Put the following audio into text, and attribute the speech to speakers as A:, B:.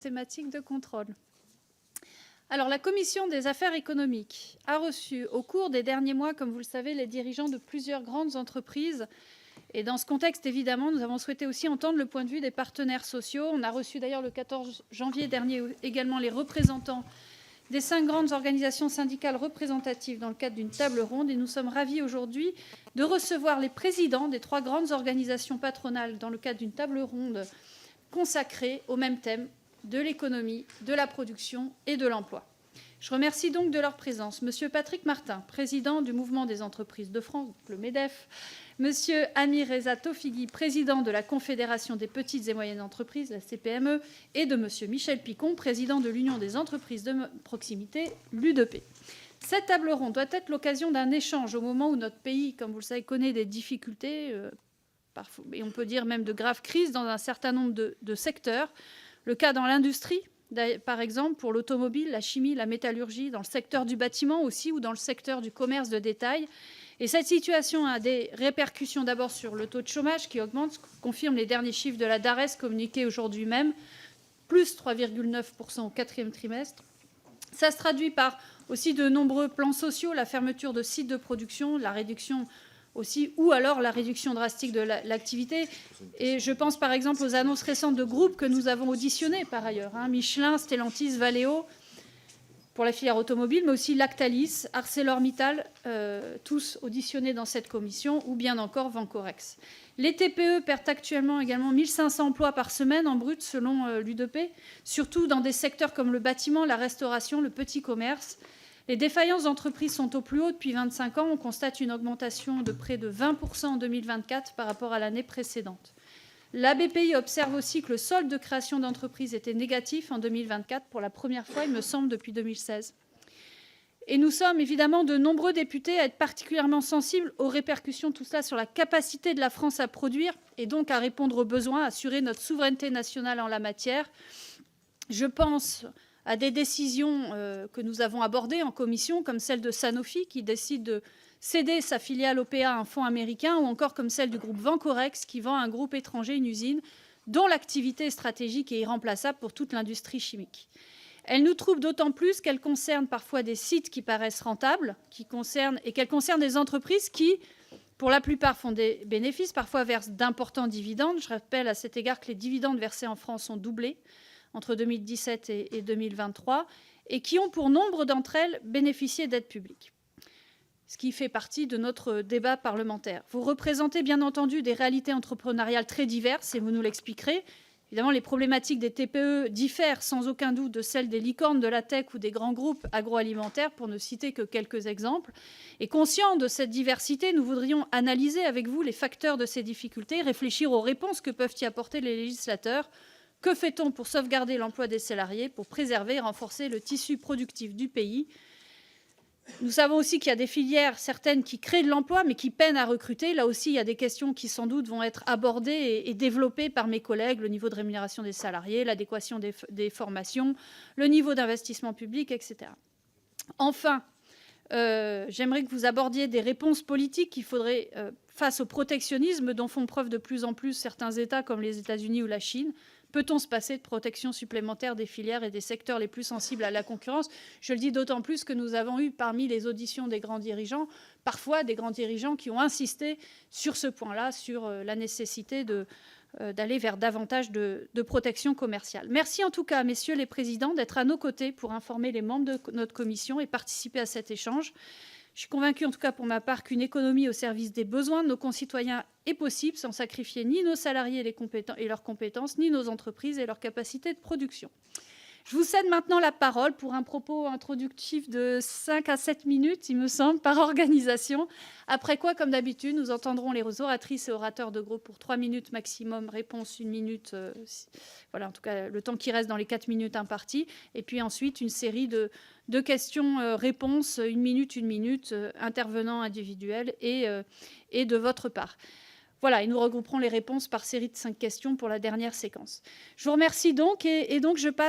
A: thématique de contrôle. Alors, la Commission des affaires économiques a reçu au cours des derniers mois, comme vous le savez, les dirigeants de plusieurs grandes entreprises. Et dans ce contexte, évidemment, nous avons souhaité aussi entendre le point de vue des partenaires sociaux. On a reçu d'ailleurs le 14 janvier dernier également les représentants des 5 grandes organisations syndicales représentatives dans le cadre d'une table ronde. Et nous sommes ravis aujourd'hui de recevoir les présidents des 3 grandes organisations patronales dans le cadre d'une table ronde consacrée au même thème de l'économie, de la production et de l'emploi. Je remercie donc de leur présence Monsieur Patrick Martin, président du Mouvement des entreprises de France, le MEDEF, Monsieur Amir Reza Tofighi, président de la Confédération des petites et moyennes entreprises, la CPME, et de Monsieur Michel Picon, président de l'Union des entreprises de proximité, l'UDP. Cette table ronde doit être l'occasion d'un échange au moment où notre pays, comme vous le savez, connaît des difficultés, parfois, et on peut dire même de graves crises dans un certain nombre de secteurs. Le cas dans l'industrie, par exemple, pour l'automobile, la chimie, la métallurgie, dans le secteur du bâtiment aussi, ou dans le secteur du commerce de détail. Et cette situation a des répercussions d'abord sur le taux de chômage qui augmente, confirment les derniers chiffres de la DARES communiqués aujourd'hui même, plus 3,9% au 4e trimestre. Ça se traduit par aussi de nombreux plans sociaux, la fermeture de sites de production, la réduction aussi, ou alors la réduction drastique de l'activité. Et je pense par exemple aux annonces récentes de groupes que nous avons auditionnés par ailleurs, Michelin, Stellantis, Valeo, pour la filière automobile, mais aussi Lactalis, ArcelorMittal, tous auditionnés dans cette commission, ou bien encore Vancorex. Les TPE perdent actuellement également 1500 emplois par semaine en brut, selon l'UDP, surtout dans des secteurs comme le bâtiment, la restauration, le petit commerce. Les défaillances d'entreprises sont au plus haut depuis 25 ans. On constate une augmentation de près de 20% en 2024 par rapport à l'année précédente. La BPI observe aussi que le solde de création d'entreprises était négatif en 2024 pour la première fois, il me semble, depuis 2016. Et nous sommes évidemment de nombreux députés à être particulièrement sensibles aux répercussions de tout cela sur la capacité de la France à produire et donc à répondre aux besoins, à assurer notre souveraineté nationale en la matière. Je pense à des décisions que nous avons abordées en commission, comme celle de Sanofi, qui décide de céder sa filiale OPA à un fonds américain, ou encore comme celle du groupe Vancorex, qui vend à un groupe étranger une usine dont l'activité est stratégique et irremplaçable pour toute l'industrie chimique. Elle nous trouble d'autant plus qu'elle concerne parfois des sites qui paraissent rentables, et qu'elle concerne des entreprises qui, pour la plupart, font des bénéfices, parfois versent d'importants dividendes. Je rappelle à cet égard que les dividendes versés en France ont doublé entre 2017 et 2023, et qui ont pour nombre d'entre elles bénéficié d'aides publiques, ce qui fait partie de notre débat parlementaire. Vous représentez bien entendu des réalités entrepreneuriales très diverses, et vous nous l'expliquerez. Évidemment, les problématiques des TPE diffèrent sans aucun doute de celles des licornes de la tech ou des grands groupes agroalimentaires, pour ne citer que quelques exemples. Et conscients de cette diversité, nous voudrions analyser avec vous les facteurs de ces difficultés, réfléchir aux réponses que peuvent y apporter les législateurs. Que fait-on pour sauvegarder l'emploi des salariés, pour préserver et renforcer le tissu productif du pays ? Nous savons aussi qu'il y a des filières, certaines, qui créent de l'emploi, mais qui peinent à recruter. Là aussi, il y a des questions qui, sans doute, vont être abordées et développées par mes collègues, le niveau de rémunération des salariés, l'adéquation des formations, le niveau d'investissement public, etc. Enfin, j'aimerais que vous abordiez des réponses politiques qu'il faudrait, face au protectionnisme dont font preuve de plus en plus certains États, comme les États-Unis ou la Chine. Peut-on se passer de protection supplémentaire des filières et des secteurs les plus sensibles à la concurrence ? Je le dis d'autant plus que nous avons eu parmi les auditions des grands dirigeants, parfois des grands dirigeants qui ont insisté sur ce point-là, sur la nécessité d'aller vers davantage de protection commerciale. Merci en tout cas, messieurs les présidents, d'être à nos côtés pour informer les membres de notre commission et participer à cet échange. Je suis convaincue, en tout cas pour ma part, qu'une économie au service des besoins de nos concitoyens est possible sans sacrifier ni nos salariés et leurs compétences, ni nos entreprises et leurs capacités de production. Je vous cède maintenant la parole pour un propos introductif de 5 à 7 minutes, il me semble, par organisation. Après quoi, comme d'habitude, nous entendrons les oratrices et orateurs de groupe pour 3 minutes maximum, réponse 1 minute, voilà, en tout cas le temps qui reste dans les 4 minutes imparties. Et puis ensuite, une série de questions-réponses, 1 minute, intervenants individuels et de votre part. Voilà, et nous regrouperons les réponses par série de 5 questions pour la dernière séquence. Je vous remercie donc, et donc je passe